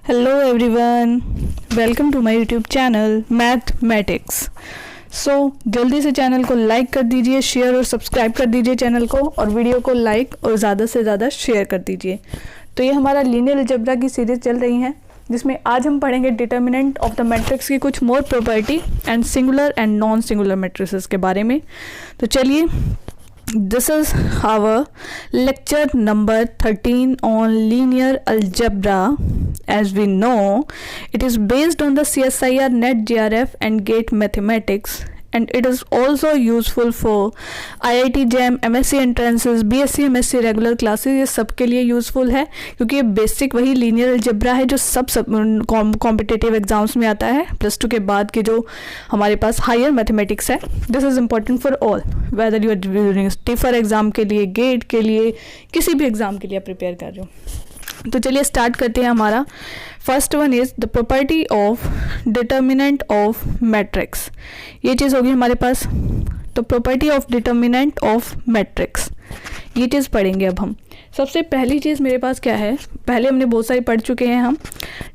Hello everyone, welcome to my YouTube channel mathematics. So जल्दी से channel को like कर दीजिए, शेयर और सब्सक्राइब कर दीजिए चैनल को, और वीडियो को लाइक और ज़्यादा से ज़्यादा शेयर कर दीजिए। तो ये हमारा लीनियर अलजेब्रा की सीरीज़ चल रही है, जिसमें आज हम पढ़ेंगे डिटर्मिनेंट ऑफ द मैट्रिक्स की कुछ मोर property and singular and non singular matrices के बारे में। तो चलिए, this is our lecture number 13 on linear algebra. As we know, it is based on the CSIR, NET, JRF and GATE mathematics, and it is also useful for IIT JAM, MSc entrances, BSc MSc regular classes. ये सब के लिए useful है, क्योंकि ये basic वही linear algebra है जो सब कॉम्पिटिटिव एग्जाम्स में आता है। +2 के बाद के जो हमारे पास हायर मैथमेटिक्स है, this is important for all, whether you are during TIFR exam के लिए, गेट के लिए, किसी भी एग्ज़ाम के लिए आप प्रिपेयर कर रहे हो। तो चलिए स्टार्ट करते हैं। हमारा first one is the property of determinant of matrix. ये चीज़ होगी हमारे पास। तो property of determinant of matrix, ये चीज़ पढ़ेंगे अब हम। सबसे पहली चीज़ मेरे पास क्या है, पहले हमने बहुत सारी पढ़ चुके हैं हम।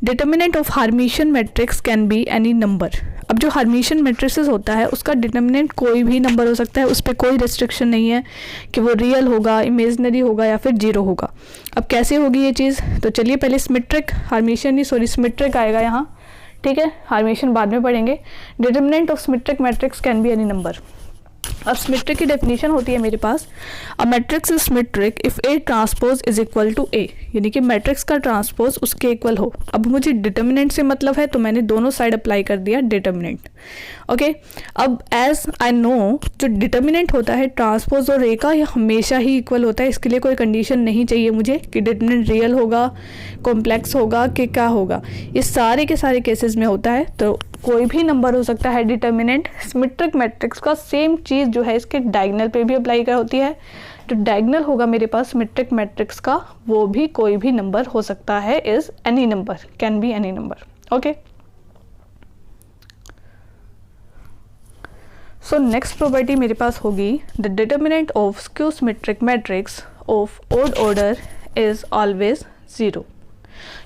Determinant of Hermitian matrix can be any number. अब जो हार्मिशियन मैट्रिसेस होता है उसका डिटर्मिनेंट कोई भी नंबर हो सकता है, उस पर कोई रिस्ट्रिक्शन नहीं है कि वो रियल होगा, इमेजनरी होगा या फिर जीरो होगा। अब कैसे होगी ये चीज़, तो चलिए पहले सिमेट्रिक सिमेट्रिक आएगा यहाँ, ठीक है। हार्मिशियन बाद में पढ़ेंगे। Determinant of symmetric matrix can be any number. अब सिमेट्रिक की डेफिनेशन होती है मेरे पास, a matrix is symmetric if A transpose is equal to A, यानी कि मैट्रिक्स का ट्रांसपोज उसके इक्वल हो। अब मुझे डिटर्मिनेंट से मतलब है, तो मैंने दोनों साइड अप्लाई कर दिया डिटर्मिनेंट, ओके। अब एज आई नो, जो डिटर्मिनेंट होता है ट्रांसपोज और ए का, ये हमेशा ही इक्वल होता है। इसके लिए कोई कंडीशन नहीं चाहिए मुझे कि डिटर्मिनेंट रियल होगा, कॉम्प्लेक्स होगा कि क्या होगा। ये सारे के सारे केसेस में होता है, तो कोई भी नंबर हो सकता है डिटर्मिनेंट। सिमेट्रिक मैट्रिक्स का सेम चीज़ जो है इसके डायगोनल पे भी अप्लाई कर होती है। जो डायगोनल होगा मेरे पास सिमेट्रिक मैट्रिक्स का, वो भी कोई भी नंबर हो सकता है, is any number, can be any number, okay. So next property मेरे पास होगी, the determinant of skew symmetric matrix of odd order is always 0।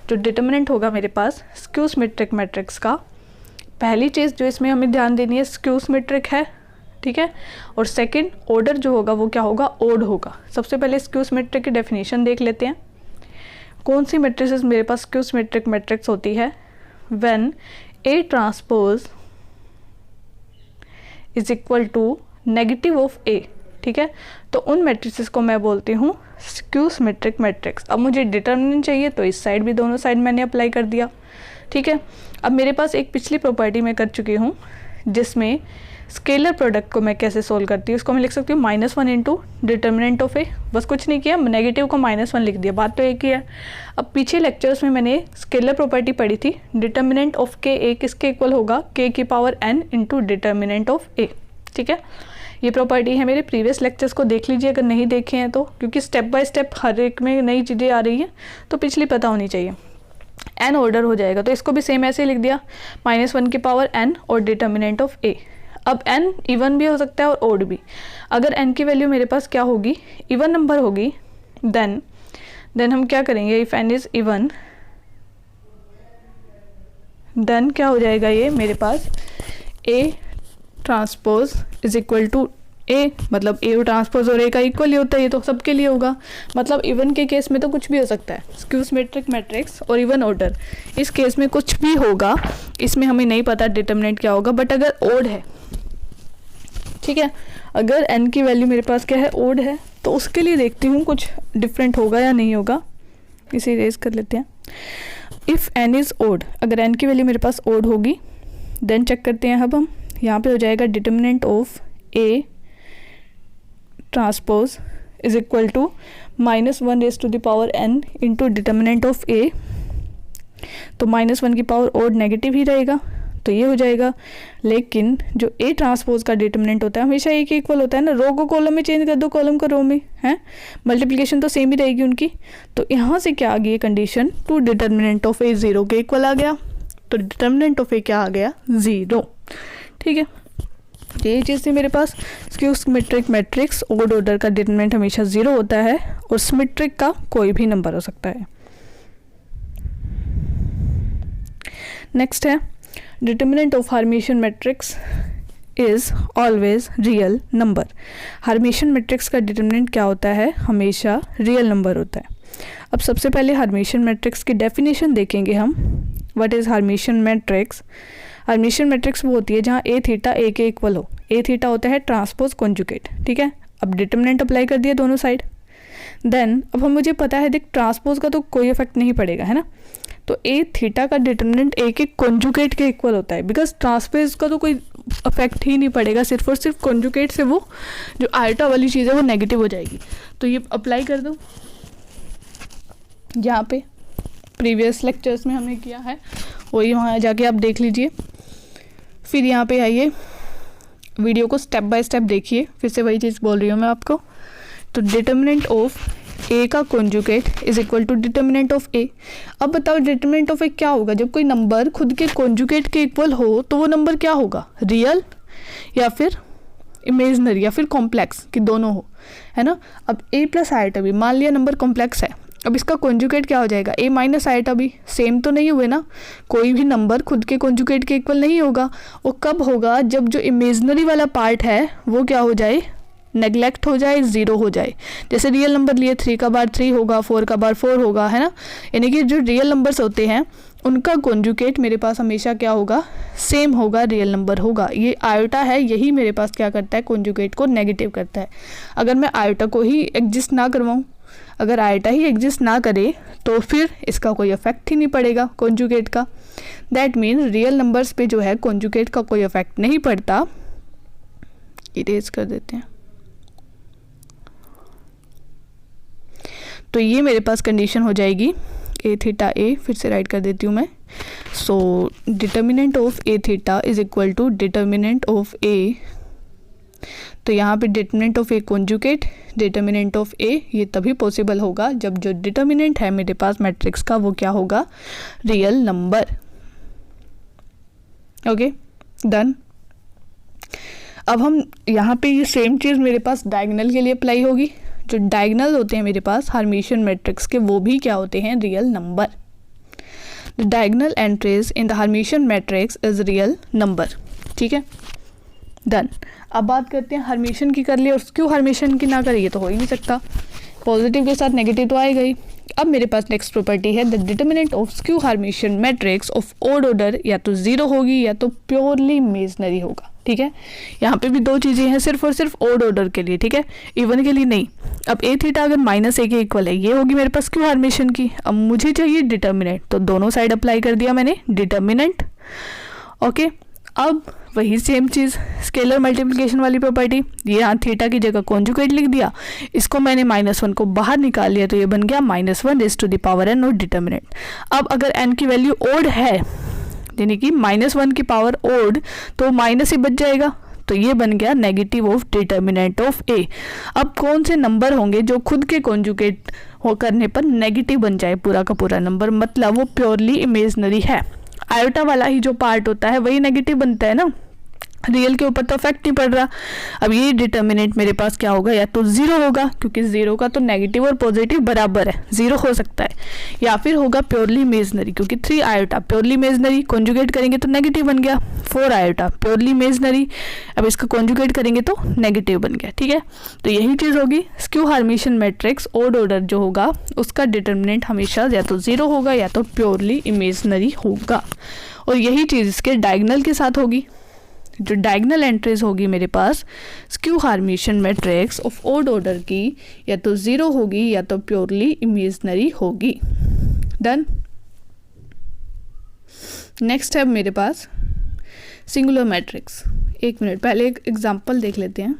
जो डिटर्मिनेंट होगा मेरे पास स्क्यू सिमेट्रिक मैट्रिक्स का, पहली चीज़ जो इसमें हमें ध्यान देनी है, स्क्यू सिमेट्रिक है, ठीक है। और सेकंड, ऑर्डर जो होगा वो क्या होगा, ओड होगा। सबसे पहले स्क्यू सिमेट्रिक की डेफिनेशन देख लेते हैं। कौन सी मैट्रिसेस मेरे पास स्क्यू सिमेट्रिक मैट्रिक्स होती है, when A transpose is equal to negative of A, ठीक है। तो उन मैट्रिसेस को मैं बोलती हूँ स्क्यू सिमेट्रिक मैट्रिक्स। अब मुझे डिटर्मिनेंट चाहिए, तो इस साइड भी दोनों साइड मैंने अप्लाई कर दिया, ठीक है। अब मेरे पास एक पिछली प्रॉपर्टी मैं कर चुकी हूँ, जिसमें स्केलर प्रोडक्ट को मैं कैसे सोल्व करती हूँ, उसको मैं लिख सकती हूँ -1 इंटू डिटर्मिनेंट ऑफ ए। बस कुछ नहीं किया, नेगेटिव को -1 लिख दिया, बात तो एक ही है। अब पीछे लेक्चर्स में मैंने स्केलर प्रॉपर्टी पढ़ी थी, डिटर्मिनेंट ऑफ के ए किसके इक्वल होगा, k की power n into determinant of A, ठीक है। ये प्रॉपर्टी है, मेरे प्रीवियस लेक्चर्स को देख लीजिए अगर नहीं देखे हैं तो, क्योंकि स्टेप बाय स्टेप हर एक में नई चीज़ें आ रही हैं, तो पिछली पता होनी चाहिए। n ऑर्डर हो जाएगा, तो इसको भी सेम ऐसे लिख दिया, -1 की पावर n और डिटर्मिनेंट ऑफ a। अब n इवन भी हो सकता है और ओड भी। अगर n की वैल्यू मेरे पास क्या होगी, इवन नंबर होगी, देन हम क्या करेंगे, if n is even, then क्या हो जाएगा, ये मेरे पास a transpose is equal to A, मतलब ए ट्रांसपोज और ए का इक्वल ही होता है, ये तो सबके लिए होगा। मतलब इवन के केस में तो कुछ भी हो सकता है, स्क्यू सिमेट्रिक मैट्रिक्स और इवन ऑर्डर, इस केस में कुछ भी होगा। इसमें हमें नहीं पता डिटर्मिनेंट क्या होगा, बट अगर ओड है, ठीक है, अगर n की वैल्यू मेरे पास क्या है, ओड है, तो उसके लिए देखती हूँ कुछ डिफरेंट होगा या नहीं होगा। इसे इरेज कर लेते हैं। इफ़ n इज़ ओड, अगर n की वैल्यू मेरे पास ओड होगी, देन चेक करते हैं। अब हम यहाँ पे हो जाएगा determinant of a transpose is equal to -1 raise to the power n into determinant of a। तो -1 की पावर ओड नेगेटिव ही रहेगा, तो ये हो जाएगा। लेकिन जो a ट्रांसपोज का डिटर्मिनेंट होता है हमेशा a के इक्वल होता है ना, रो को कॉलम में चेंज कर दो, कॉलम को रो में, है मल्टीप्लिकेशन तो सेम ही रहेगी उनकी। तो यहाँ से क्या आ गई condition, to determinant of a 0 के इक्वल आ गया, तो डिटर्मिनेंट ऑफ a क्या आ गया, 0, ठीक है। ये चीज़ थी मेरे पास, skew symmetric matrix odd order का डिटर्मिनेंट हमेशा 0 होता है, और सिमेट्रिक का कोई भी नंबर हो सकता है। नेक्स्ट है determinant of Hermitian matrix is always real number. Hermitian matrix का डिटर्मिनेंट क्या होता है, हमेशा रियल नंबर होता है। अब सबसे पहले हर्मिशियन मैट्रिक्स की डेफिनेशन देखेंगे हम। What is Hermitian matrix? Hermitian matrix वो होती है जहाँ ए थीटा ए के इक्वल हो। ए थीटा होता है ट्रांसपोज कॉन्जुगेट, ठीक है। अब डिटर्मिनेंट अप्लाई कर दिया दोनों साइड। देन अब हम मुझे पता है, देख ट्रांसपोज का तो कोई इफेक्ट नहीं पड़ेगा, है ना। तो ए थीटा का डिटर्मिनेंट ए के कॉन्जुगेट के इक्वल होता है, बिकॉज ट्रांसपोज का तो कोई इफेक्ट ही नहीं पड़ेगा, सिर्फ और सिर्फ कॉन्जुगेट से वो जो आयटा वाली चीज़ है वो नेगेटिव हो जाएगी। तो ये अप्लाई कर दो यहाँ पे, प्रीवियस लेक्चर्स में हमने किया है वही वहाँ जाके आप देख लीजिए। फिर यहाँ पे आइए, वीडियो को स्टेप बाय स्टेप देखिए, फिर से वही चीज़ बोल रही हूँ मैं आपको। तो डिटर्मिनेंट ऑफ ए का conjugate is equal to determinant of A. अब बताओ डिटर्मिनेंट ऑफ ए क्या होगा? जब कोई नंबर खुद के कॉन्जुगेट के इक्वल हो तो वो नंबर क्या होगा, रियल या फिर इमेजनरी या फिर कॉम्प्लेक्स, कि दोनों हो, है ना। अब ए प्लस आइटा भी, मान लिया नंबर कॉम्प्लेक्स है, अब इसका कॉन्जुगेट क्या हो जाएगा, ए माइनस आइटा भी, सेम तो नहीं हुए ना। कोई भी नंबर खुद के कॉन्जुगेट के इक्वल नहीं होगा। वो कब होगा, जब जो इमेजनरी वाला पार्ट है वो क्या हो जाए, नेगलेक्ट हो जाए, ज़ीरो हो जाए। जैसे रियल नंबर लिए 3 का बार 3 होगा, 4 का बार 4 होगा, है ना। यानी कि जो रियल नंबर्स होते हैं उनका कॉन्जुगेट मेरे पास हमेशा क्या होगा, सेम होगा, रियल नंबर होगा। ये आयोटा है, यही मेरे पास क्या करता है, कॉन्जुगेट को नेगेटिव करता है। अगर मैं आयोटा को ही एग्जिस्ट ना करवाऊँ, अगर आयोटा ही एग्जिस्ट ना करे तो फिर इसका कोई इफेक्ट ही नहीं पड़ेगा कॉन्जुगेट का। दैट मीन रियल नंबर्स पे जो है कॉन्जुगेट का कोई इफेक्ट नहीं पड़ता। इरेज कर देते हैं। तो ये मेरे पास कंडीशन हो जाएगी ए थीटा ए, फिर से राइट कर देती हूँ मैं। So determinant of A theta is equal to determinant of A. तो यहाँ पे determinant of A conjugate determinant of A, ये तभी पॉसिबल होगा जब जो डिटर्मिनेंट है मेरे पास मैट्रिक्स का वो क्या होगा, रियल नंबर। Okay done. अब हम यहाँ पे ये सेम चीज़ मेरे पास डायगोनल के लिए अप्लाई होगी। जो डायगोनल होते हैं मेरे पास हर्मिशियन मैट्रिक्स के, वो भी क्या होते हैं, real number. The diagonal entries in the Hermitian matrix is real number, ठीक है डन। अब बात करते हैं हर्मिशियन की, कर लिया, और क्यों हर्मिशियन की ना करिए तो हो ही नहीं सकता, पॉजिटिव के साथ नेगेटिव तो आएगा ही। अब मेरे पास नेक्स्ट प्रॉपर्टी है, the determinant of skew Hermitian matrix of odd order या तो जीरो होगी या तो प्योरली इमेजनरी होगा, ठीक है। यहाँ पे भी दो चीज़ें हैं, सिर्फ और सिर्फ ओड ऑर्डर के लिए, ठीक है, इवन के लिए नहीं। अब ए थीटा अगर माइनस ए के इक्वल है, ये होगी मेरे पास स्क्यू हर्मिशियन की। अब मुझे चाहिए डिटर्मिनेंट, तो दोनों साइड अप्लाई कर दिया मैंने डिटर्मिनेंट। ओके, अब वही सेम चीज़ स्केलर मल्टीप्लिकेशन वाली प्रॉपर्टी, ये यहाँ थीटा की जगह कॉन्जुगेट लिख दिया, इसको मैंने -1 को बाहर निकाल लिया, तो ये बन गया -1 raise to the power n और डिटर्मिनेंट। अब अगर n की वैल्यू ओड है, यानी कि -1 की पावर ओड, तो माइनस ही बच जाएगा, तो ये बन गया negative of determinant of A. अब कौन से नंबर होंगे जो खुद के कॉन्जुगेट हो करने पर नेगेटिव बन जाए पूरा का पूरा नंबर, मतलब वो प्योरली इमेजनरी है। आयोटा वाला ही जो पार्ट होता है वही नेगेटिव बनता है ना, रियल के ऊपर तो इफेक्ट नहीं पड़ रहा। अब ये डिटर्मिनेंट मेरे पास क्या होगा, या तो जीरो होगा, क्योंकि जीरो का तो नेगेटिव और पॉजिटिव बराबर है, जीरो हो सकता है, या फिर होगा प्योरली इमेजनरी, क्योंकि 3 आयोटा प्योरली इमेजनरी, कॉन्जुगेट करेंगे तो नेगेटिव बन गया। 4 आयोटा प्योरली इमेजनरी, अब इसका कॉन्जुगेट करेंगे तो नेगेटिव बन गया, ठीक है। तो यही चीज़ होगी, skew Hermitian matrix odd order जो होगा उसका डिटर्मिनेंट हमेशा या तो जीरो होगा या तो प्योरली इमेजनरी होगा, और यही चीज़ इसके डायगोनल के साथ होगी। जो डायगोनल एंट्रीज होगी मेरे पास skew Hermitian matrix of odd order की, या तो ज़ीरो होगी या तो प्योरली इमेजनरी होगी। डन। नेक्स्ट है मेरे पास सिंगुलर मैट्रिक्स। एक मिनट, पहले एक एग्जांपल देख लेते हैं।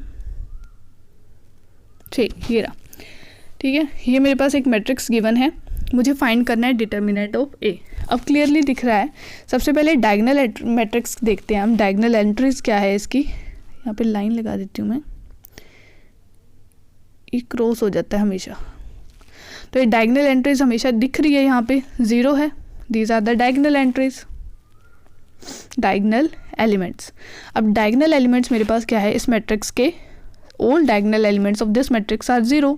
ठीक, ये रहा, ठीक है। ये मेरे पास एक मैट्रिक्स गिवन है, मुझे फाइंड करना है डिटर्मिनेंट ऑफ ए। अब क्लियरली दिख रहा है। सबसे पहले डायगोनल मैट्रिक्स देखते हैं हम, डायगोनल एंट्रीज क्या है इसकी। यहाँ पे लाइन लगा देती हूँ मैं, ये क्रॉस हो जाता है हमेशा, तो ये डायगोनल एंट्रीज हमेशा दिख रही है, यहाँ पे जीरो है। These are the diagonal entries, diagonal elements. अब डायगोनल एलिमेंट्स मेरे पास क्या है इस मैट्रिक्स के, all diagonal elements of this matrix are zero.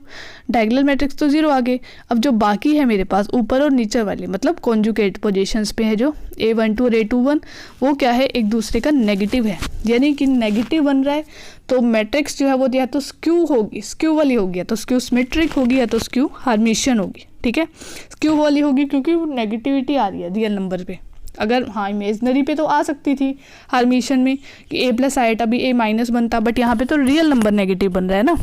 Diagonal matrix तो जीरो आ गए। अब जो बाकी है मेरे पास ऊपर और नीचे वाले मतलब कॉन्जुगेट पोजीशंस पे है जो A12 और A21, वो क्या है, एक दूसरे का नेगेटिव है, यानी कि नेगेटिव बन रहा है। तो मैट्रिक्स जो है वो या तो स्क्यू होगी, स्क्यू वाली होगी, या तो स्क्यू सिमेट्रिक होगी, या तो स्क्यू हार्मिशियन होगी। ठीक है, स्क्यू वाली होगी क्योंकि वो नेगेटिविटी आ रही है रियल नंबर पे। अगर हाँ इमेजनरी पे तो आ सकती थी हार्मिशियन में कि A प्लस आएटा भी A माइनस बनता, बट यहाँ पे तो रियल नंबर नेगेटिव बन रहा है ना,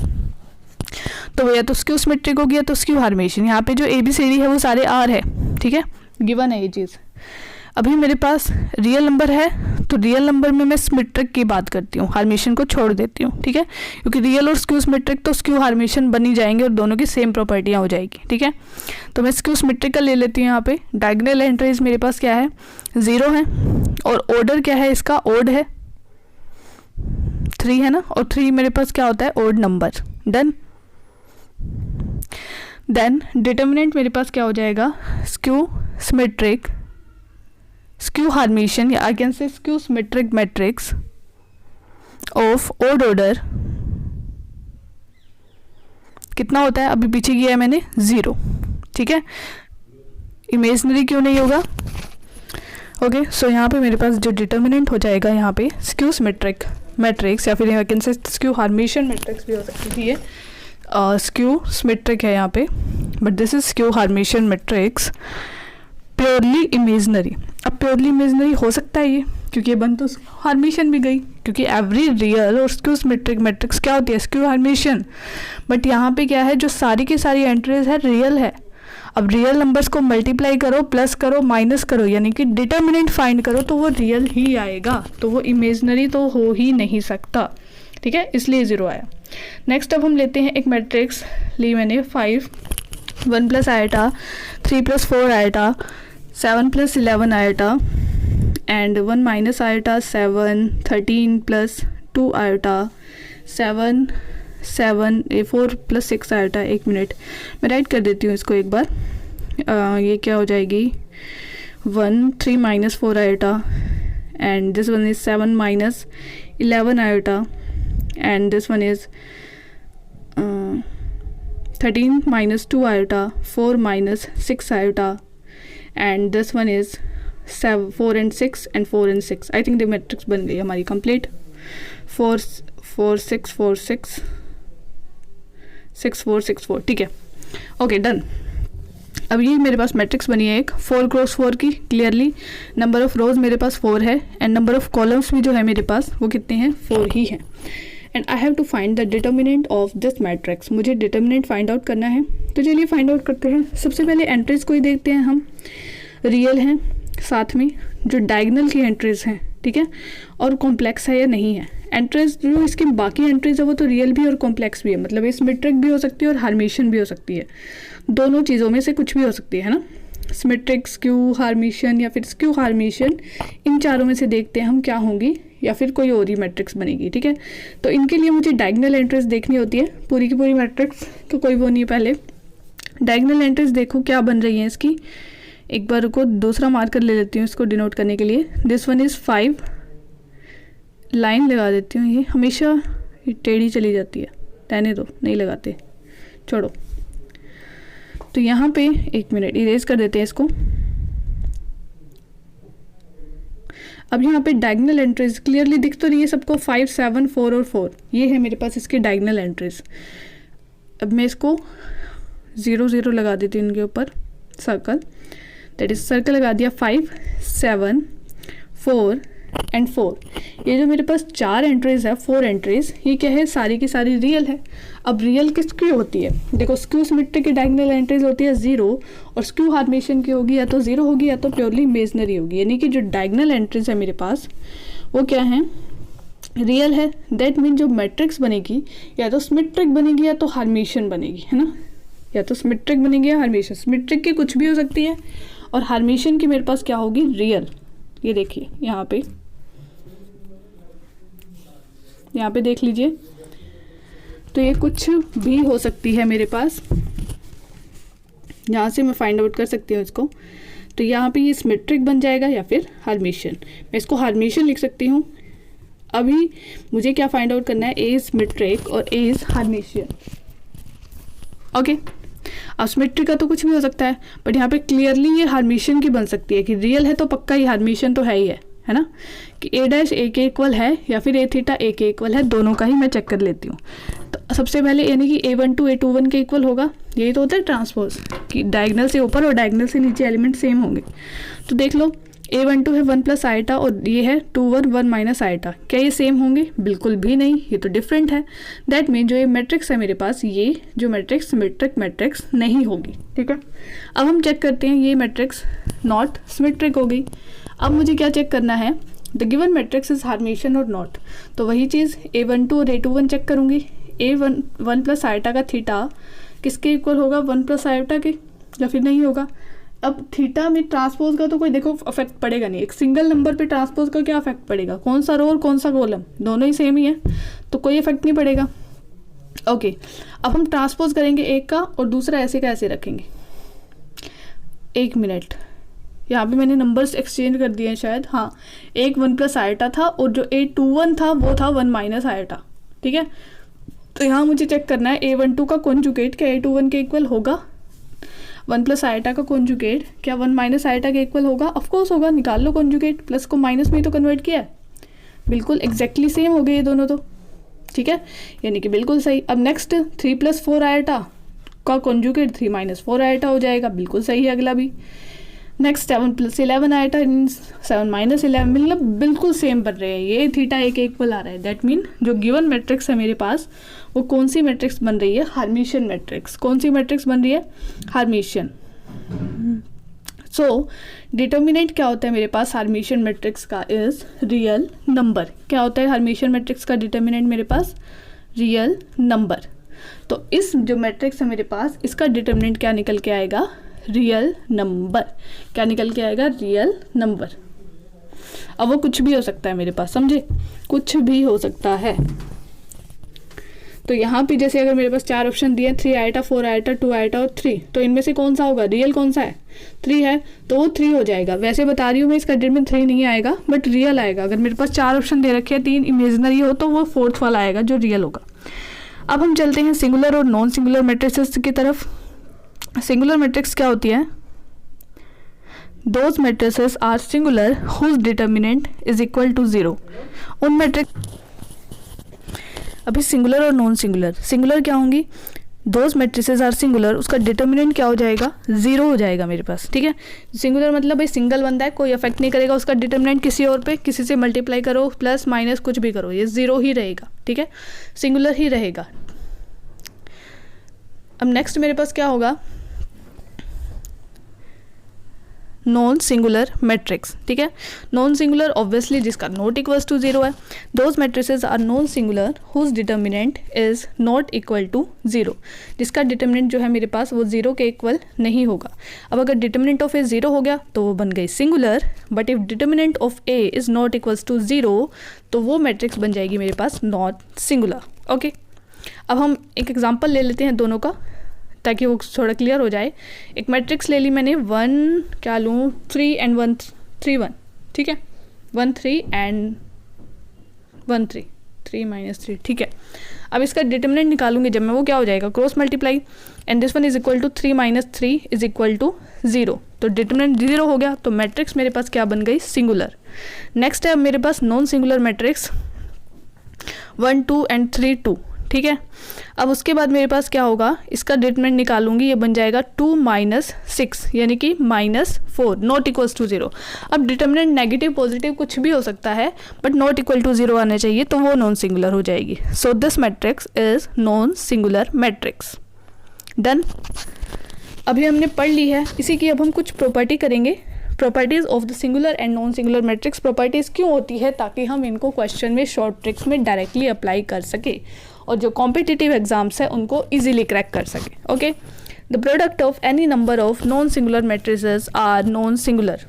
तो वो या तो स्क्यू सिमेट्रिक होगी या तो स्क्यू हार्मिशियन। यहाँ पे जो ABCD है वो सारे R है। ठीक है, गिवन है ये चीज़। अभी मेरे पास रियल नंबर है, तो रियल नंबर में मैं सिमेट्रिक की बात करती हूँ, हार्मिशियन को छोड़ देती हूँ। ठीक है, क्योंकि रियल और स्क्यू सिमेट्रिक तो स्क्यू हार्मिशियन बन ही जाएंगे और दोनों की सेम प्रॉपर्टियाँ हो जाएगी। ठीक है, तो मैं स्क्यू सिमेट्रिक का ले लेती हूँ। यहाँ पे डायगोनल एंट्रीज मेरे पास क्या है, 0 है, और ऑर्डर क्या है इसका, ओड है, 3 है ना, और 3 मेरे पास क्या होता है, odd number. Done. Then determinant मेरे पास क्या हो जाएगा, स्क्यू सिमेट्रिक, स्क्यू हार्मिशियन, या I can say skew symmetric matrix of odd order. कितना होता है, अभी पीछे किया है मैंने, 0। ठीक है, इमेजनरी क्यों नहीं होगा। ओके, सो यहाँ पे मेरे पास जो डिटर्मिनेंट हो जाएगा यहाँ पे स्क्यू सिमेट्रिक मैट्रिक्स, या फिर I can say skew Hermitian matrix भी हो सकती थी ये। स्क्यू सिमेट्रिक है यहाँ पे, but this is skew Hermitian matrix purely imaginary. अब प्योरली इमेजनरी हो सकता है ये, क्योंकि ये बन तो हार्मिशियन भी गई, क्योंकि एवरी रियल और स्क्यू सिमेट्रिक मैट्रिक्स क्या होती है, स्क्यू हार्मिशियन। बट यहाँ पे क्या है, जो सारी की सारी एंट्रीज है रियल है। अब रियल नंबर्स को मल्टीप्लाई करो, प्लस करो, माइनस करो, यानी कि डिटर्मिनेंट फाइंड करो, तो वो रियल ही आएगा, तो वो इमेजनरी तो हो ही नहीं सकता। ठीक है, इसलिए 0 आया। नेक्स्ट अब हम लेते हैं एक मैट्रिक्स ली मैंने 5, 1 प्लस आएटा, 3 प्लस 4 आएटा, 7 प्लस 11 आएटा, एंड 1 माइनस आएटा 7, 13 प्लस 2 आएटा, 7 4 प्लस 6 आएटा। 1 मिनट मैं राइट कर देती हूँ इसको एक बार। ये क्या हो जाएगी, 1 3 minus 4 iota, and this one is 7 minus 11 iota, and this one is 13 minus 2 iota, 4 minus 6 iota, and this one is 4 and 6 and 4 and 6. I think the matrix बन गई हमारी complete। 4 4 6 4 6 6 4 6 4। ठीक है, ओके डन। अब ये मेरे पास मैट्रिक्स बनी है एक 4 क्रॉस 4 की। क्लियरली नंबर ऑफ रोज मेरे पास 4 है, एंड नंबर ऑफ कॉलम्स भी जो है मेरे पास वो कितने हैं, 4 ही हैं। And I have to find the determinant of this matrix. मुझे डिटर्मिनेंट फाइंड आउट करना है, तो चलिए फाइंड आउट करते हैं। सबसे पहले एंट्रीज को ही देखते हैं हम, रियल हैं, साथ में जो डायगोनल की एंट्रीज हैं, ठीक है, और कॉम्प्लेक्स है या नहीं है। एंट्रीज जो इसकी बाकी एंट्रीज है वो तो रियल भी और कॉम्प्लेक्स भी है, मतलब ये सिमेट्रिक भी हो सकती है और हार्मिशियन भी हो सकती है, दोनों चीज़ों में से कुछ भी हो सकती है ना। सिमेट्रिक, स्क्यू हार्मिशियन या फिर स्क्यू हार्मिशियन, इन चारों में से देखते हैं हम क्या होंगी, या फिर कोई और ही मैट्रिक्स बनेगी। ठीक है, तो इनके लिए मुझे डायगोनल एंट्रीज देखनी होती है, पूरी की पूरी मैट्रिक्स तो कोई वो नहीं। पहले डायगोनल एंट्रीज देखो क्या बन रही है इसकी। एक बार को दूसरा मार्कर ले लेती हूँ इसको डिनोट करने के लिए। दिस वन इज़ 5, लाइन लगा देती हूँ। ये हमेशा ये टेढ़ी चली जाती है, रहने दो, नहीं लगाते, छोड़ो। तो यहाँ पे 1 मिनट इरेज कर देते हैं इसको। अब यहाँ पे डायगोनल एंट्रीज क्लियरली दिख तो रही है सबको, 5 7 4 और 4, ये है मेरे पास इसके डायगोनल एंट्रीज। अब मैं इसको 0 0 लगा देती हूँ इनके ऊपर सर्कल, दैट इज सर्कल लगा दिया 5 7 4 एंड 4। ये जो मेरे पास 4 एंट्रीज है, 4 एंट्रीज, ये क्या है, सारी की सारी रियल है। अब रियल किसकी होती है, देखो स्क्यू सिमेट्रिक की डायगोनल एंट्रीज होती है 0, और स्क्यू हार्मिशियन की होगी या तो 0 होगी या तो प्योरली इमेजनरी होगी। यानी कि जो डायगोनल एंट्रीज है मेरे पास वो क्या है, रियल है। दैट मीन जो मैट्रिक्स बनेगी या तो सिमेट्रिक बनेगी या तो हार्मिशियन बनेगी, है ना, या तो सिमेट्रिक बनेगी या हार्मिशियन। सिमेट्रिक की कुछ भी हो सकती है, और हार्मिशियन की मेरे पास क्या होगी, रियल। ये देखिए यहाँ पे देख लीजिए, तो ये कुछ भी हो सकती है मेरे पास, यहाँ से मैं फाइंड आउट कर सकती हूँ इसको। तो यहाँ पे ये सिमेट्रिक बन जाएगा या फिर हार्मिशियन। मैं इसको हार्मिशियन लिख सकती हूँ, अभी मुझे क्या फाइंड आउट करना है, ए इज सिमेट्रिक और ए इज हर्मिशियन। ओके, अब सिमेट्रिक का तो कुछ भी हो सकता है, बट यहाँ पे क्लियरली ये हर्मिशियन की बन सकती है कि रियल है तो पक्का ही हर्मिशियन तो है ही है ना, कि ए डैश ए के इक्वल है या फिर ए थीटा ए के इक्वल है, दोनों का ही मैं चेक कर लेती हूँ। तो सबसे पहले यानी कि A12 A21 के इक्वल होगा, यही तो होता है ट्रांसपोज कि डायगनल से ऊपर और डायगनल से नीचे एलिमेंट सेम होंगे। तो देख लो A12 है 1 प्लस आइटा और ये है 21 1 माइनस आइटा, क्या ये सेम होंगे? बिल्कुल भी नहीं, ये तो डिफरेंट है। दैट मीन जो ये मैट्रिक्स है मेरे पास, ये जो मैट्रिक्स सिमेट्रिक मैट्रिक्स नहीं होगी। ठीक है, अब हम चेक करते हैं, ये मैट्रिक्स नॉट सिमेट्रिक हो गई। अब मुझे क्या चेक करना है, the given matrix is Hermitian और नॉट। तो वही चीज़ A12 और A21 चेक करूँगी। A1 प्लस आइटा का थीटा किसके इक्वल होगा, 1 प्लस आइटा के, या फिर नहीं होगा। अब थीटा में ट्रांसपोज का तो कोई देखो इफेक्ट पड़ेगा नहीं, एक सिंगल नंबर पे ट्रांसपोज का क्या इफेक्ट पड़ेगा, कौन सा रो और कौन सा कॉलम, दोनों ही सेम ही है तो कोई इफेक्ट नहीं पड़ेगा। ओके, अब हम ट्रांसपोज करेंगे एक का और दूसरा ऐसे का ऐसे रखेंगे। 1 मिनट, यहाँ पे मैंने नंबर्स एक्सचेंज कर दिए हैं शायद, हाँ, एक 1 प्लस आइटा था और जो A21 था वो था 1 माइनस आइटा। ठीक है, तो यहाँ मुझे चेक करना है A12 का कॉन्जुगेट क्या A21 के इक्वल होगा, 1 प्लस आइटा का कॉन्जुगेट क्या 1 माइनस आइटा के इक्वल होगा, ऑफकोर्स होगा, निकाल लो कॉन्जुगेट, प्लस को माइनस में ही तो कन्वर्ट किया है, बिल्कुल एग्जैक्टली सेम हो गए ये दोनों तो। ठीक है, यानी कि बिल्कुल सही। अब नेक्स्ट 3 प्लस 4 आइटा का कॉन्जुगेट 3 माइनस 4 आइटा हो जाएगा, बिल्कुल सही है अगला भी। Next 7 plus 11 iota means 7 minus 11, मतलब बिल्कुल सेम बन रहे हैं, ये थीटा ए के इक्वल आ रहा है। दैट मीन जो गिवन मैट्रिक्स है मेरे पास वो कौन सी मैट्रिक्स बन रही है, हर्मिशियन मैट्रिक्स। कौन सी मैट्रिक्स बन रही है, हर्मिशियन। सो डिटर्मिनेंट क्या होता है मेरे पास हर्मिशियन मैट्रिक्स का, इज रियल नंबर। क्या होता है हर्मिशियन मैट्रिक्स का डिटर्मिनेंट मेरे पास, रियल नंबर। तो इस जो मैट्रिक्स है मेरे पास, इसका डिटर्मिनेंट क्या निकल के आएगा, रियल नंबर। क्या निकल के आएगा, रियल नंबर। अब वो कुछ भी हो सकता है मेरे पास, समझे, कुछ भी हो सकता है। तो यहाँ पे जैसे अगर मेरे पास 4 ऑप्शन दिए, 3 आइटा 4 आइटा 2 आइटा और 3, तो इनमें से कौन सा होगा, रियल कौन सा है, 3 है, तो वो 3 हो जाएगा। वैसे बता रही हूँ मैं, इसका डिटरमिनेंट 3 नहीं आएगा बट रियल आएगा। अगर मेरे पास 4 ऑप्शन दे रखे हैं, 3 इमेजिनरी हो तो वो 4th वाला आएगा जो रियल होगा। अब हम चलते हैं सिंगुलर और नॉन सिंगुलर मैट्रिक्स की तरफ। सिंगुलर मैट्रिक्स क्या होती है, those matrices are singular whose determinant is equal to 0। उन मैट्रिक्स, अभी सिंगुलर और नॉन सिंगुलर, सिंगुलर क्या होंगी, दोज मैट्रिसेस आर सिंगुलर, उसका डिटर्मिनेंट क्या हो जाएगा, 0 हो जाएगा मेरे पास। ठीक है, सिंगुलर मतलब भाई सिंगल बंदा है, कोई अफेक्ट नहीं करेगा उसका डिटर्मिनेंट किसी और पे, किसी से मल्टीप्लाई करो प्लस माइनस कुछ भी करो, ये 0 ही रहेगा। ठीक है, सिंगुलर ही रहेगा। अब नेक्स्ट मेरे पास क्या होगा, नॉन सिंगुलर मैट्रिक्स। ठीक है, नॉन सिंगुलर ऑब्वियसली जिसका नॉट इक्वल्स टू 0 है। Those matrices are non singular whose determinant is not equal to 0, जिसका डिटर्मिनेंट जो है मेरे पास वो 0 के इक्वल नहीं होगा। अब अगर डिटर्मिनेंट ऑफ ए 0 हो गया तो वो बन गई singular, but if determinant of A is not equals to 0 तो वो मैट्रिक्स बन जाएगी मेरे पास नॉट सिंगुलर। ओके, अब हम एक एग्जाम्पल ले लेते हैं दोनों का ताकि वो थोड़ा क्लियर हो जाए। एक मैट्रिक्स ले ली मैंने, 1 क्या लूँ, 3 and 1 3 1। ठीक है, 1 3 and 1 3 3 माइनस 3। ठीक है, अब इसका डिटर्मिनेंट निकालूंगी जब मैं, वो क्या हो जाएगा, cross multiply, and this one is equal to 3 minus 3 is equal to 0। तो डिटर्मिनेंट 0 हो गया, तो मैट्रिक्स मेरे पास क्या बन गई, सिंगुलर। नेक्स्ट है मेरे पास नॉन सिंगुलर मैट्रिक्स, 1 2 and 3 2। ठीक है, अब उसके बाद मेरे पास क्या होगा, इसका डिटर्मिनेंट निकालूंगी, ये बन जाएगा 2 माइनस 6 यानी कि -4 नॉट इक्वल्स टू 0। अब डिटर्मिनेंट नेगेटिव पॉजिटिव कुछ भी हो सकता है बट नॉट इक्वल टू 0 आना चाहिए, तो वो नॉन सिंगुलर हो जाएगी। So this matrix is non singular matrix. Done, अभी हमने पढ़ ली है इसी की। अब हम कुछ प्रॉपर्टी करेंगे, properties of the singular and non singular matrix. Properties क्यों होती है, ताकि हम इनको क्वेश्चन में शॉर्ट ट्रिक्स में डायरेक्टली अप्लाई कर सके और जो कॉम्पिटिटिव एग्जाम्स है उनको इजीली क्रैक कर सके। Okay, the product of any number of non singular matrices are non singular.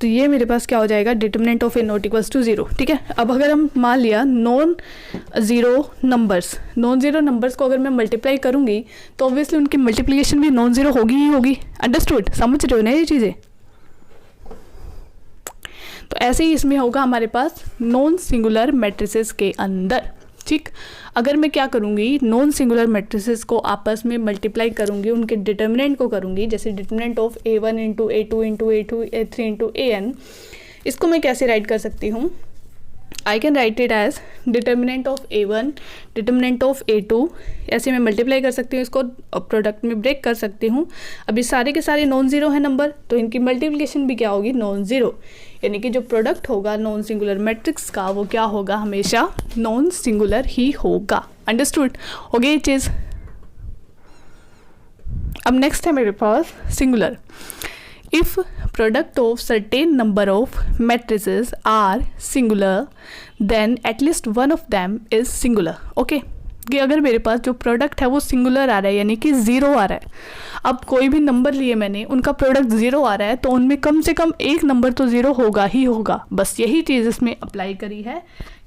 तो ये मेरे पास क्या हो जाएगा, determinant of A not equals to 0। ठीक है, अब अगर हम मान लिया नॉन ज़ीरो नंबर्स को अगर मैं मल्टीप्लाई करूँगी तो ऑब्वियसली उनकी मल्टीप्लिकेशन भी नॉन ज़ीरो होगी ही होगी। अंडरस्टूड, समझ रहे हो ना ये चीज़ें। तो ऐसे ही इसमें होगा हमारे पास नॉन सिंगुलर मैट्रिसेस के अंदर। ठीक, अगर मैं क्या करूँगी, नॉन सिंगुलर मैट्रिसेस को आपस में मल्टीप्लाई करूँगी, उनके डिटर्मिनेंट को करूँगी, जैसे determinant of A1 into A2 into A2 A3 into AN, इसको मैं कैसे राइट कर सकती हूँ, I can write it as determinant of A1 determinant of A2, ऐसे मैं मल्टीप्लाई कर सकती हूँ, इसको प्रोडक्ट में ब्रेक कर सकती हूँ। अभी सारे के सारे नॉन ज़ीरो है नंबर, तो इनकी मल्टीप्लिकेशन भी क्या होगी, नॉन ज़ीरो, यानी कि जो प्रोडक्ट होगा नॉन सिंगुलर मैट्रिक्स का वो क्या होगा, हमेशा नॉन सिंगुलर ही होगा। अंडरस्टूड हो गई ये चीज़। अब नेक्स्ट है मेरे पास singular. If product of certain number of matrices are singular, then at least one of them is singular. Okay? कि अगर मेरे पास जो प्रोडक्ट है वो सिंगुलर आ रहा है, यानी कि ज़ीरो आ रहा है, अब कोई भी नंबर लिए मैंने, उनका प्रोडक्ट ज़ीरो आ रहा है, तो उनमें कम से कम एक नंबर तो ज़ीरो होगा ही होगा। बस यही चीज़ इसमें अप्लाई करी है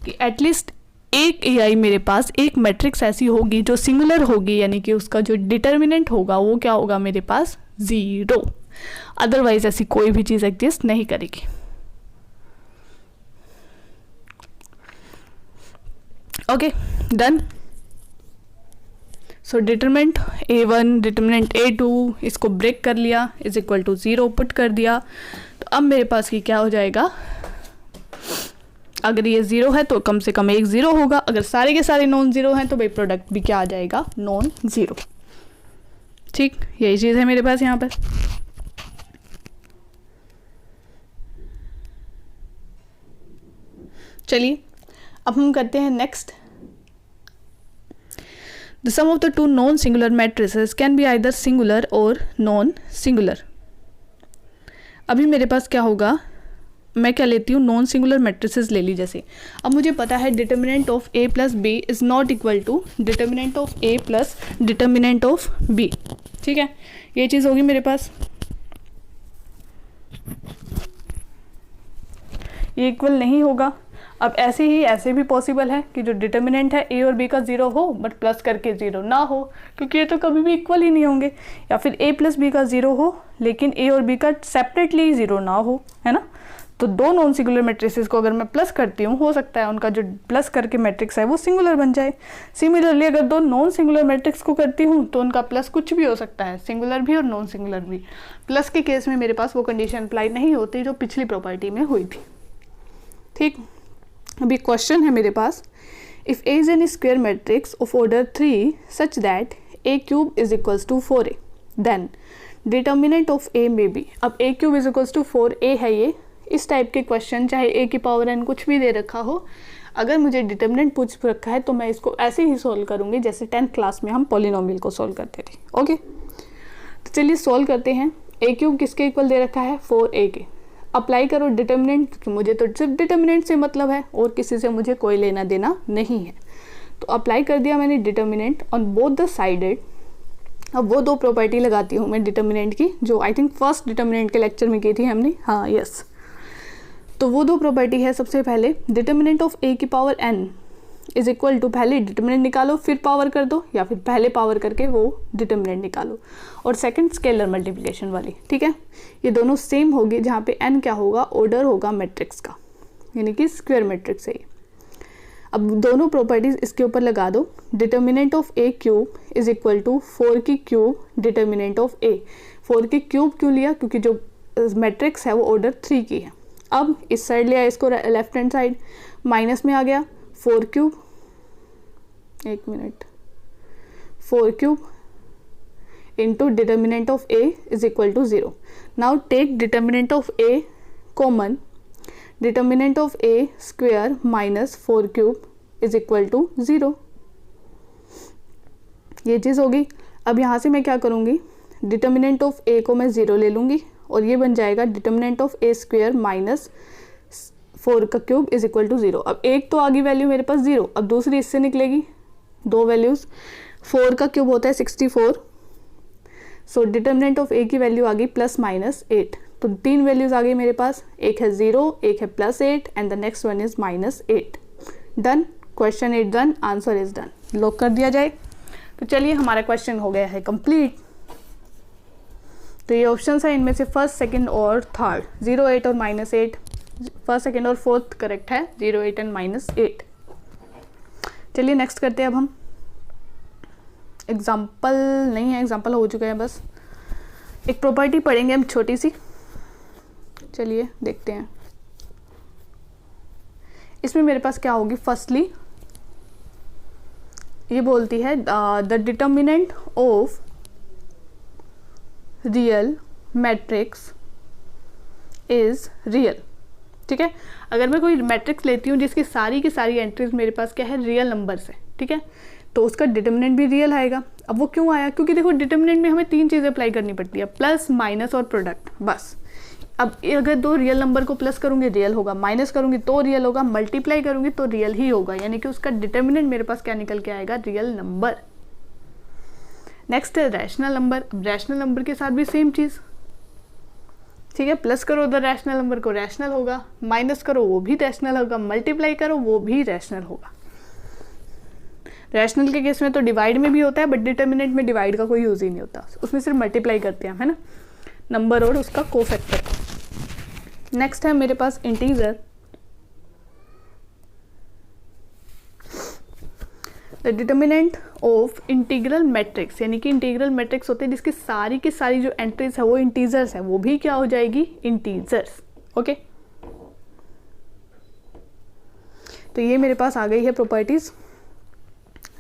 कि एटलीस्ट एक AI मेरे पास, एक मैट्रिक्स ऐसी होगी जो सिंगुलर होगी, यानी कि उसका जो डिटर्मिनेंट होगा वो क्या होगा मेरे पास, ज़ीरो। अदरवाइज ऐसी कोई भी चीज़ एग्जिस्ट नहीं करेगी। Okay, done. So determinant A1 determinant A2 इसको ब्रेक कर लिया, is equal to zero put कर दिया। तो अब मेरे पास की क्या हो जाएगा, अगर ये ज़ीरो है तो कम से कम एक ज़ीरो होगा, अगर सारे के सारे नॉन ज़ीरो हैं तो भाई प्रोडक्ट भी क्या आ जाएगा, नॉन ज़ीरो। ठीक, यही चीज़ है मेरे पास यहाँ पर। चलिए अब हम करते हैं next. The sum of the two non singular matrices can be either singular और नॉन सिंगुलर। अभी मेरे पास क्या होगा, मैं क्या लेती हूँ, नॉन सिंगुलर मैट्रिसेस ले ली। जैसे अब मुझे पता है determinant of A plus B is not equal to determinant of A plus determinant of B। ठीक है, ये चीज़ होगी मेरे पास, ये इक्वल नहीं होगा। अब ऐसे ही ऐसे भी पॉसिबल है कि जो डिटर्मिनेंट है A और B का ज़ीरो हो बट प्लस करके ज़ीरो ना हो, क्योंकि ये तो कभी भी इक्वल ही नहीं होंगे। या फिर A प्लस B का ज़ीरो हो लेकिन A और B का सेपरेटली ज़ीरो ना हो, है ना। तो दो नॉन सिंगुलर मैट्रिसेस को अगर मैं प्लस करती हूँ, हो सकता है उनका जो प्लस करके मैट्रिक्स है वो सिंगुलर बन जाए। सिमिलरली अगर दो नॉन सिंगुलर मैट्रिक्स को करती हूँ तो उनका प्लस कुछ भी हो सकता है, सिंगुलर भी और नॉन सिंगुलर भी। प्लस के केस में मेरे पास वो कंडीशन अप्लाई नहीं होती जो पिछली प्रॉपर्टी में हुई थी। ठीक, अभी क्वेश्चन है मेरे पास, if A is an square matrix of order 3 such that A cube is equals to 4A, then determinant of A may be. अब A cube is equals to 4A है ये, इस टाइप के क्वेश्चन चाहे A की power n कुछ भी दे रखा हो, अगर मुझे डिटर्मिनेंट पूछ रखा है तो मैं इसको ऐसे ही सॉल्व करूँगी जैसे 10th क्लास में हम पॉलिनोमियल को सॉल्व करते थे। ओके, तो चलिए सॉल्व करते हैं। A क्यूब किसके इक्वल दे रखा है, 4A के। अप्लाई करो डिटर्मिनेंट, क्योंकि मुझे तो सिर्फ डिटर्मिनेंट से मतलब है और किसी से मुझे कोई लेना देना नहीं है। तो अप्लाई कर दिया मैंने determinant on both the sided. अब वो दो प्रॉपर्टी लगाती हूँ मैं डिटर्मिनेंट की, जो आई थिंक फर्स्ट डिटर्मिनेंट के लेक्चर में की थी हमने। हाँ, यस। तो वो दो प्रॉपर्टी है, सबसे पहले डिटर्मिनेंट ऑफ A की power n is equal to, पहले डिटर्मिनेंट निकालो फिर पावर कर दो, या फिर पहले पावर करके वो डिटर्मिनेंट निकालो। और सेकंड स्केलर मल्टीप्लिकेशन वाली, ठीक है, ये दोनों सेम होगी, जहाँ पे n क्या होगा, ऑर्डर होगा मैट्रिक्स का, यानी कि स्क्वायर मैट्रिक्स है ये। अब दोनों प्रॉपर्टीज इसके ऊपर लगा दो। Determinant of A cube is equal to 4 की क्यूब डिटर्मिनेंट ऑफ A। 4 की क्यूब क्यों लिया, क्योंकि जो मैट्रिक्स है वो ऑर्डर 3 की है। अब इस साइड लिया इसको, लेफ्ट हैंड साइड माइनस में आ गया, 4 क्यूब, एक minute, 4 cube into determinant of A is equal to 0। Now take determinant of A common, determinant of A square minus 4 cube is equal to 0। ये चीज़ होगी। अब यहाँ से मैं क्या करूँगी, डिटर्मिनेंट ऑफ A को मैं 0 ले लूँगी और ये बन जाएगा determinant of A square minus 4 का क्यूब इज इक्वल टू 0। अब एक तो आ गई वैल्यू मेरे पास 0, अब दूसरी इससे निकलेगी, दो वैल्यूज़। 4 का क्यूब होता है 64, सो डिटर्मिनेंट ऑफ A की वैल्यू आ गई प्लस माइनस 8। तो 3 वैल्यूज़ आ गई मेरे पास, एक है 0, एक है +8 and the next one is -8। Done, question is done, answer is done. Lock कर दिया जाए। तो चलिए हमारा क्वेश्चन हो गया है कंप्लीट। तो ये ऑप्शन है, इनमें से फर्स्ट, सेकंड और थर्ड, 0, 8 और -8 फर्स्ट, सेकेंड और फोर्थ करेक्ट है, 0, 8 एंड -8। चलिए नेक्स्ट करते हैं अब हम। एग्जाम्पल नहीं है, एग्जाम्पल हो चुके हैं, बस एक प्रॉपर्टी पढ़ेंगे हम छोटी सी। चलिए देखते हैं इसमें मेरे पास क्या होगी। फर्स्टली ये बोलती है the determinant of real matrix is real. ठीक है, अगर मैं कोई मैट्रिक्स लेती हूँ जिसकी सारी की सारी एंट्रीज मेरे पास क्या है, रियल नंबर है, ठीक है, तो उसका डिटर्मिनेंट भी रियल आएगा। अब वो क्यों आया, क्योंकि देखो डिटर्मिनेंट में हमें 3 चीज़ें अप्लाई करनी पड़ती है, प्लस, माइनस और प्रोडक्ट, बस। अब अगर 2 रियल नंबर को प्लस करूँगी रियल होगा, माइनस करूँगी तो रियल होगा, मल्टीप्लाई करूँगी तो रियल ही होगा, यानी कि उसका डिटर्मिनेंट मेरे पास क्या निकल के आएगा, रियल नंबर। नेक्स्ट है रैशनल नंबर। अब रैशनल नंबर के साथ भी सेम चीज़, ठीक है, प्लस करो उधर रैशनल नंबर को, रैशनल होगा, माइनस करो वो भी रैशनल होगा, मल्टीप्लाई करो वो भी रैशनल होगा। रैशनल के केस में तो डिवाइड में भी होता है, बट डिटर्मिनेंट में डिवाइड का कोई यूज़ ही नहीं होता, उसमें सिर्फ मल्टीप्लाई करते हैं, है ना, नंबर और उसका कोफैक्टर। नेक्स्ट है मेरे पास integer. The determinant of integral matrix, यानी कि इंटीग्रल मैट्रिक्स होते हैं जिसकी सारी की सारी जो एंट्रीज है वो इंटीजर्स है, वो भी क्या हो जाएगी, इंटीजर्स। ओके, तो ये मेरे पास आ गई है प्रॉपर्टीज।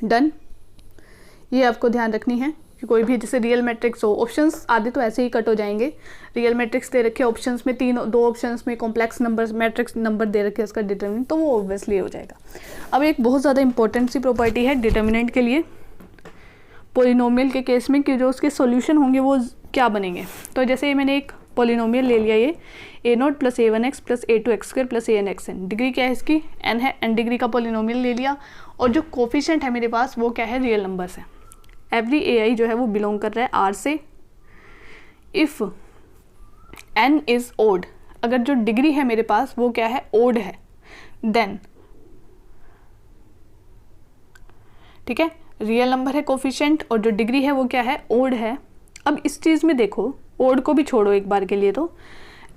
डन। ये आपको ध्यान रखनी है कि कोई भी जैसे रियल मैट्रिक्स हो, ऑप्शंस आधे तो ऐसे ही कट हो जाएंगे। रियल मैट्रिक्स दे रखे ऑप्शंस में 2 ऑप्शंस में कॉम्प्लेक्स नंबर मैट्रिक्स नंबर दे रखे उसका डिटर्मिनेंट, तो वो ऑब्वियसली हो जाएगा। अब एक बहुत ज़्यादा इंपॉर्टेंट सी प्रॉपर्टी है डिटर्मिनेंट के लिए, पॉलिनोमियल के केस में, कि जो उसके सॉल्यूशन होंगे वो क्या बनेंगे। तो जैसे मैंने एक पॉलिनोमियल ले लिया, ये a0 + a1x + a2x² + anxn, degree क्या है इसकी, n है, n डिग्री का पॉलिनोमियल ले लिया, और जो कोफिशिएंट है मेरे पास वो क्या है, रियल नंबर्स है। एवरी ai जो है वो बिलोंग कर रहा है R से। इफ़ n इज़ ओड, अगर जो डिग्री है मेरे पास वो क्या है, ओड है, देन, ठीक है, रियल नंबर है कोफिशिएंट और जो डिग्री है वो क्या है, ओड है। अब इस चीज़ में देखो, ओड को भी छोड़ो एक बार के लिए, तो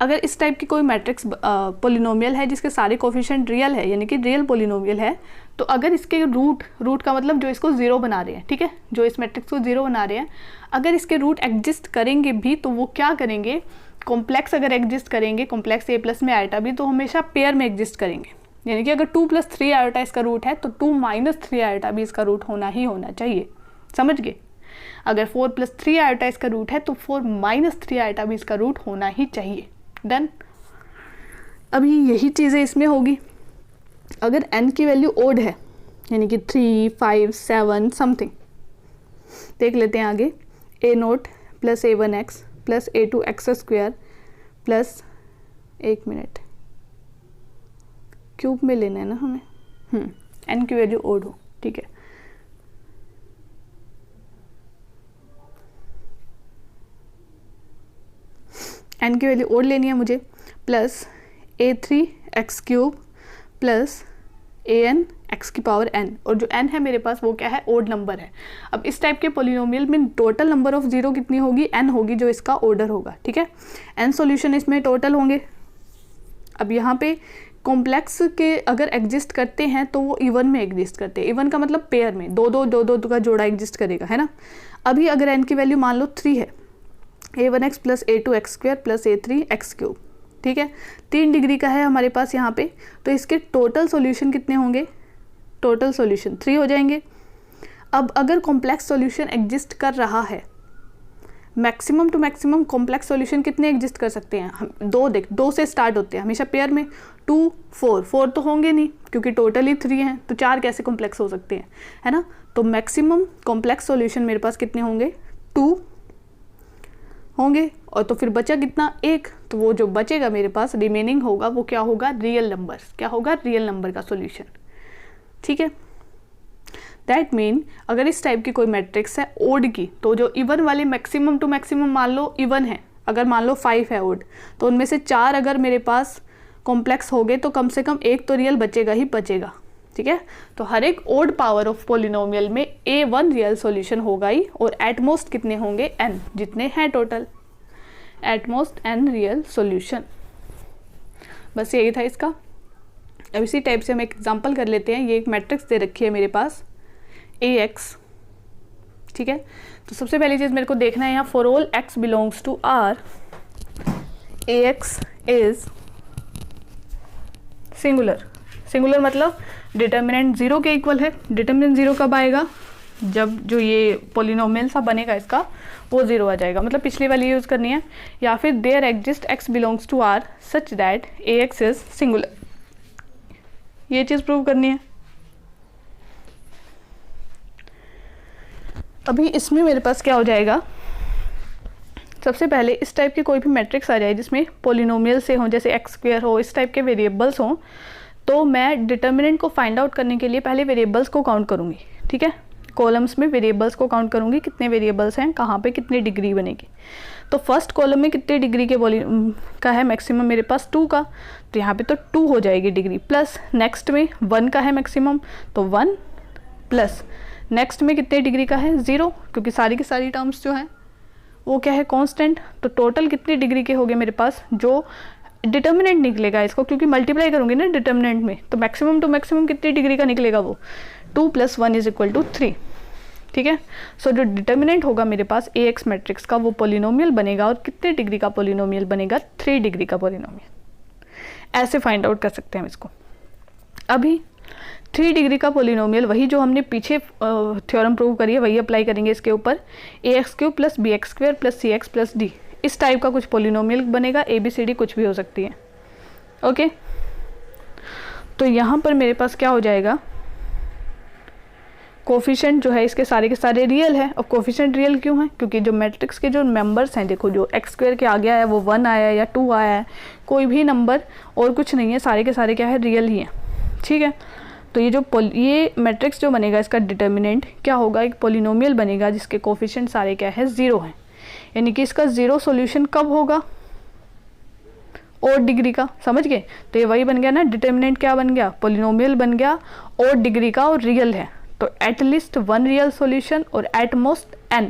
अगर इस टाइप की कोई मैट्रिक्स पॉलिनोमियल है जिसके सारे कोफिशिएंट रियल है, यानी कि रियल पॉलिनोमियल है, तो अगर इसके रूट का मतलब जो इसको 0 बना रहे हैं, ठीक है, जो इस मैट्रिक्स को 0 बना रहे हैं, अगर इसके रूट एग्जिस्ट करेंगे भी तो वो क्या करेंगे, कॉम्प्लेक्स अगर एग्जिस्ट करेंगे, कॉम्प्लेक्स a प्लस में आयोटा भी, तो हमेशा पेयर में एग्जिस्ट करेंगे। यानी कि अगर 2 + 3 आयोटा इसका रूट है तो 2 - 3 आयोटा भी इसका रूट होना ही होना चाहिए, समझ गए। अगर 4 + 3 आयोटा इसका रूट है तो 4 - 3 आयोटा भी इसका रूट होना ही चाहिए। डन। अभी यही चीज़ें इसमें होगी। अगर n की वैल्यू ओड है, यानी कि 3, 5, 7 समथिंग, देख लेते हैं आगे, a0 + a1x + a2x² + 1 minute cube में लेना है ना हमें, n की वैल्यू ओड हो, ठीक है, n की वैल्यू ओड लेनी है मुझे, प्लस a3x³ + an(x⁴n), और जो n है मेरे पास वो क्या है, ओड नंबर है। अब इस टाइप के पॉलिनोमियल में टोटल नंबर ऑफ 0 कितनी होगी, n होगी, जो इसका ऑर्डर होगा, ठीक है, n सॉल्यूशन इसमें टोटल होंगे। अब यहाँ पे कॉम्प्लेक्स के अगर एग्जिस्ट करते हैं तो वो इवन में एग्जिस्ट करते हैं, इवन का मतलब पेयर में, 2 का जोड़ा एग्जिस्ट करेगा, है ना। अभी अगर n की वैल्यू मान लो 3 है, a1x + a2x² + a3x³, ठीक है, 3 डिग्री का है हमारे पास यहाँ पे, तो इसके टोटल सॉल्यूशन कितने होंगे, टोटल सॉल्यूशन 3 हो जाएंगे। अब अगर कॉम्प्लेक्स सॉल्यूशन एग्जिस्ट कर रहा है, maximum two maximum complex solution कितने एग्जिस्ट कर सकते हैं हम, 2 से स्टार्ट होते हैं हमेशा पेयर में, 2, 4 तो होंगे नहीं क्योंकि टोटल ही 3 हैं, तो 4 कैसे कॉम्प्लेक्स हो सकते हैं, है ना। तो मैक्सिमम कॉम्प्लेक्स सॉल्यूशन मेरे पास कितने होंगे, 2 होंगे, और तो फिर बचा कितना, 1, तो वो जो बचेगा मेरे पास रिमेनिंग होगा वो क्या होगा, रियल नंबर, क्या होगा, रियल नंबर का सॉल्यूशन, ठीक है। दैट मीन अगर इस टाइप की कोई मैट्रिक्स है ओड की, तो जो इवन वाले मैक्सिमम टू मैक्सिमम मान लो इवन है, अगर मान लो 5 है ओड, तो उनमें से 4 अगर मेरे पास कॉम्प्लेक्स हो गए तो कम से कम 1 तो रियल बचेगा ही बचेगा, ठीक है। तो हर एक ओड पावर ऑफ पॉलिनोमियल में a1 रियल सॉल्यूशन होगा ही, और एटमोस्ट कितने होंगे, n, जितने हैं total, at most n real solution. बस यही था इसका। अब इसी टाइप से हम एक एग्जांपल कर लेते हैं। ये एक मैट्रिक्स दे रखी है मेरे पास AX, ठीक है। तो सबसे पहली चीज़ मेरे को देखना है यहाँ, for all x belongs to R AX is singular. Singular मतलब डिटर्मिनेंट 0 के इक्वल है। डिटर्मिनेंट 0 कब आएगा? जब जो ये पॉलिनोमियल सा बनेगा इसका वो 0 आ जाएगा, मतलब पिछली वाली यूज़ करनी है। या फिर there exist x belongs to R such that AX is singular, ये चीज़ प्रूव करनी है। अभी इसमें मेरे पास क्या हो जाएगा, सबसे पहले इस टाइप की कोई भी मैट्रिक्स आ जाए जिसमें पॉलिनोमियल से हो, जैसे x² हो, इस टाइप के वेरिएबल्स हों, तो मैं डिटर्मिनेंट को फाइंड आउट करने के लिए पहले वेरिएबल्स को काउंट करूँगी, ठीक है। कॉलम्स में वेरिएबल्स को काउंट करूँगी, कितने वेरिएबल्स हैं, कहाँ पे कितनी डिग्री बनेगी। तो फर्स्ट कॉलम में कितने डिग्री के का है मैक्सिमम मेरे पास 2 का, तो यहाँ पे तो 2 हो जाएगी डिग्री। प्लस नेक्स्ट में 1 का है मैक्सिमम, तो 1 प्लस नेक्स्ट में कितने डिग्री का है 0, क्योंकि सारी की सारी टर्म्स जो हैं वो क्या है कांस्टेंट। तो टोटल कितनी डिग्री के हो गए मेरे पास, जो डिटर्मिनेंट निकलेगा इसको, क्योंकि मल्टीप्लाई करूँगी ना डिटर्मिनेंट में, तो मैक्सिमम टू मैक्सिमम कितनी डिग्री का निकलेगा वो 2 + 1 = 3, ठीक है। सो जो डिटर्मिनेंट होगा मेरे पास AX मैट्रिक्स का वो पॉलिनोमियल बनेगा, और कितने डिग्री का पॉलिनोमियल बनेगा, 3 डिग्री का पॉलिनोमियल। ऐसे फाइंड आउट कर सकते हैं हम इसको। अभी 3 डिग्री का पॉलिनोमियल वही जो हमने पीछे थ्योरम प्रूव करी है वही अप्लाई करेंगे इसके ऊपर। AX³ + BX² + CX + D, इस टाइप का कुछ पॉलिनोमियल बनेगा। ABCD कुछ भी हो सकती है, ओके। तो यहाँ पर मेरे पास क्या हो जाएगा, कोफिशिएंट जो है इसके सारे के सारे रियल है। और कोफिशिएंट रियल क्यों है, क्योंकि जो मैट्रिक्स के जो मेंबर्स हैं, देखो जो x² के आगे आया वो 1 आया या 2 आया है, कोई भी नंबर और कुछ नहीं है, सारे के सारे क्या है रियल ही हैं, ठीक है। तो ये मैट्रिक्स जो बनेगा इसका डिटर्मिनेंट क्या होगा, एक पॉलिनोमियल बनेगा जिसके कोफिशिएंट सारे क्या है 0 हैं। यानी कि इसका 0 सॉल्यूशन कब होगा, और डिग्री का, समझ गए। तो ये वही बन गया ना, डिटर्मिनेंट क्या बन गया, पॉलिनोमियल बन गया और डिग्री का और रियल है। तो एटलीस्ट 1 रियल सॉल्यूशन और एट मोस्ट n,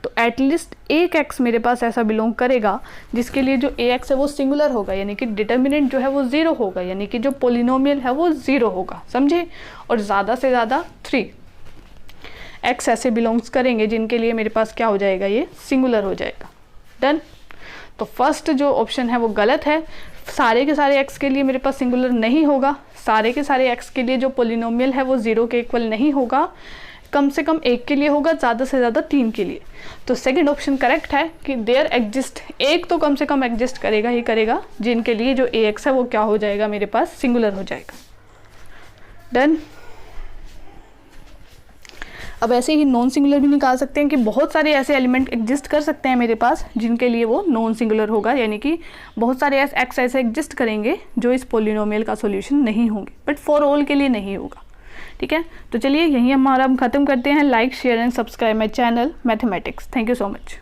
तो एटलीस्ट एक x मेरे पास ऐसा बिलोंग करेगा जिसके लिए जो AX है वो सिंगुलर होगा, यानी कि डिटर्मिनेंट जो है वो 0 होगा, यानी कि जो पॉलिनोमियल है वो 0 होगा, समझे। और ज़्यादा से ज़्यादा 3 x ऐसे बिलोंग्स करेंगे जिनके लिए मेरे पास क्या हो जाएगा, ये सिंगुलर हो जाएगा। डन। तो फर्स्ट जो ऑप्शन है वो गलत है, सारे के सारे x के लिए मेरे पास सिंगुलर नहीं होगा, सारे के सारे x के लिए जो पॉलिनोमियल है वो 0 के इक्वल नहीं होगा, कम से कम 1 के लिए होगा, ज़्यादा से ज़्यादा 3 के लिए। तो सेकंड ऑप्शन करेक्ट है कि देयर एग्जिस्ट, एक तो कम से कम एग्जिस्ट करेगा ही करेगा जिनके लिए जो AX है वो क्या हो जाएगा मेरे पास, सिंगुलर हो जाएगा। डन। अब ऐसे ही नॉन सिंगुलर भी निकाल सकते हैं कि बहुत सारे ऐसे एलिमेंट एग्जिस्ट कर सकते हैं मेरे पास जिनके लिए वो नॉन सिंगुलर होगा, यानी कि बहुत सारे x ऐसे एग्जिस्ट करेंगे जो इस पॉलिनोमियल का सॉल्यूशन नहीं होंगे, बट फॉर ऑल के लिए नहीं होगा, ठीक है। तो चलिए यहीं हम खत्म करते हैं। Like, share and subscribe my channel mathematics. Thank you so much.